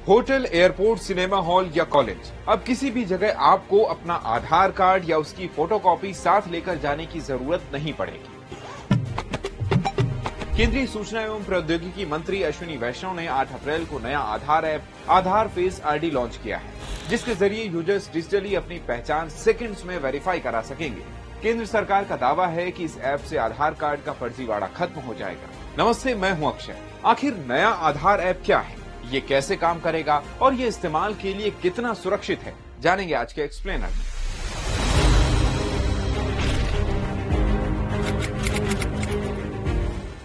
Hotel, airport, cinema hall या college, अब किसी भी जगह आपको अपना आधार कार्ड या उसकी फोटोकॉपी साथ लेकर जाने की जरूरत नहीं पड़ेगी। केंद्रीय सूचना एवं प्रौद्योगिकी मंत्री अश्विनी वैष्णव ने 8 अप्रैल को नया आधार ऐप आधार फेस आईडी लॉन्च किया है, जिसके जरिए यूजर्स डिजिटली अपनी पहचान सेकंड्स में वेरीफाई करा सकेंगे। केंद्र सरकार का दावा है कि इस ऐप से आधार कार्ड का फर्जीवाड़ा खत्म हो जाएगा। नमस्ते, मैं हूं अक्षय। आखिर नया आधार ऐप क्या है, ये कैसे काम करेगा और ये इस्तेमाल के लिए कितना सुरक्षित है, जानेंगे आज के एक्सप्लेनर में।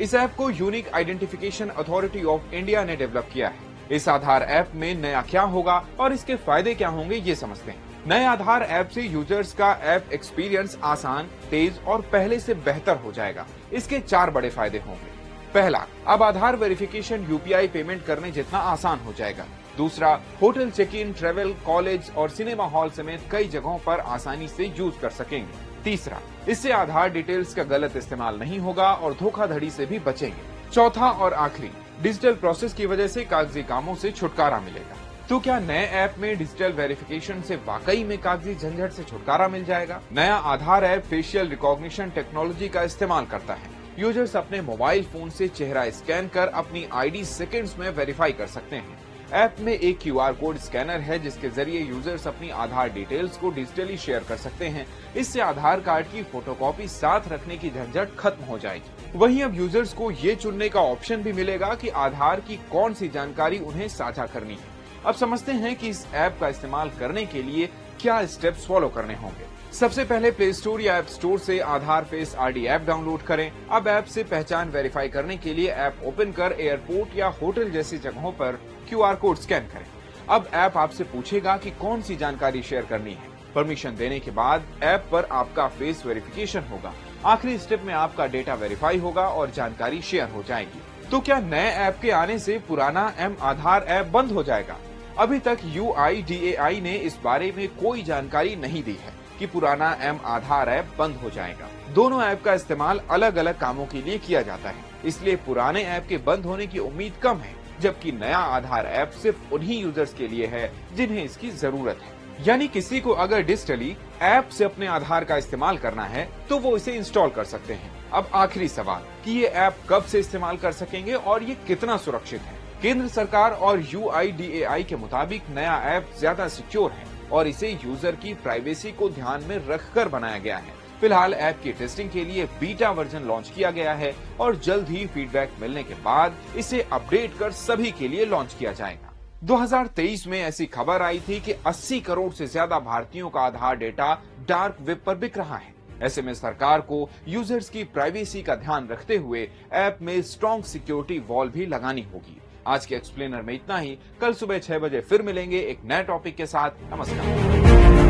इस ऐप को unique identification authority of India ने डेवलप किया है। इस आधार ऐप में नया क्या होगा और इसके फायदे क्या होंगे, ये समझते हैं। नए आधार ऐप से यूजर्स का ऐप एक्सपीरियंस आसान, तेज और पहले से बेहतर हो जाएगा। इसके 4 बड़े फायदे होंगे। पहला, अब आधार वेरिफिकेशन यूपीआई पेमेंट करने जितना आसान हो जाएगा। दूसरा, hotel check in, travel, college और सिनेमा हॉल समेत कई जगहों पर आसानी से यूज कर सकेंगे। तीसरा, इससे आधार डिटेल्स का गलत इस्तेमाल नहीं होगा और धोखाधड़ी से भी बचेंगे। चौथा और आखिरी, डिजिटल प्रोसेस की वजह से कागजी कामों से छुटकारा मिलेगा। तो क्या नए ऐप में डिजिटल वेरिफिकेशन से वाकई में कागजी झंझट से छुटकारा मिल जाएगा? नया आधार ऐप फेशियल रिकॉग्निशन टेक्नोलॉजी का इस्तेमाल करता है। यूजर्स अपने मोबाइल फोन से चेहरा स्कैन कर अपनी आईडी सेकंड्स में वेरीफाई कर सकते हैं। ऐप में एक क्यूआर कोड स्कैनर है, जिसके जरिए यूजर्स अपनी आधार डिटेल्स को डिजिटली शेयर कर सकते हैं। इससे आधार कार्ड की फोटोकॉपी साथ रखने की झंझट खत्म हो जाएगी। वहीं अब यूजर्स को ये चुनने का ऑप्शन भी मिलेगा कि आधार की कौन सी जानकारी उन्हें साझा करनी है। अब समझते हैं कि इस ऐप का इस्तेमाल करने के लिए क्या स्टेप्स फॉलो करने होंगे। सबसे पहले प्ले स्टोर या ऐप स्टोर से आधार फेस आईडी ऐप डाउनलोड करें। अब ऐप से पहचान वेरीफाई करने के लिए ऐप ओपन कर एयरपोर्ट या होटल जैसी जगहों पर क्यूआर कोड स्कैन करें। अब ऐप आपसे पूछेगा कि कौन सी जानकारी शेयर करनी है। परमिशन देने के बाद ऐप पर आपका फेस वेरिफिकेशन होगा। आखिरी स्टेप में आपका डेटा वेरीफाई होगा और जानकारी शेयर हो जाएगी। तो क्या नए ऐप के आने से पुराना एम आधार ऐप बंद हो जाएगा? अभी तक UIDAI ने इस बारे में कोई जानकारी नहीं दी है कि पुराना एम आधार ऐप बंद हो जाएगा। दोनों ऐप का इस्तेमाल अलग अलग कामों के लिए किया जाता है, इसलिए पुराने ऐप के बंद होने की उम्मीद कम है, जबकि नया आधार ऐप सिर्फ उन्हीं यूजर्स के लिए है जिन्हें इसकी जरूरत है। यानी किसी को अगर डिजिटली ऐप से अपने आधार का इस्तेमाल करना है तो वो इसे इंस्टॉल कर सकते हैं। अब आखिरी सवाल कि ये ऐप कब से इस्तेमाल कर सकेंगे और ये कितना सुरक्षित है। केंद्र सरकार और UIDAI के मुताबिक नया ऐप ज्यादा सिक्योर है और इसे यूजर की प्राइवेसी को ध्यान में रखकर बनाया गया है। फिलहाल ऐप की टेस्टिंग के लिए बीटा वर्जन लॉन्च किया गया है और जल्द ही फीडबैक मिलने के बाद इसे अपडेट कर सभी के लिए लॉन्च किया जाएगा। 2023 में ऐसी खबर आई थी कि 80 करोड़ से ज्यादा भारतीयों का आधार डेटा डार्क वेब पर बिक रहा है। ऐसे में सरकार को यूजर्स की प्राइवेसी का ध्यान रखते हुए ऐप में स्ट्रॉन्ग सिक्योरिटी वॉल भी लगानी होगी। आज के एक्सप्लेनर में इतना ही। कल सुबह 6 बजे फिर मिलेंगे एक नए टॉपिक के साथ। नमस्कार।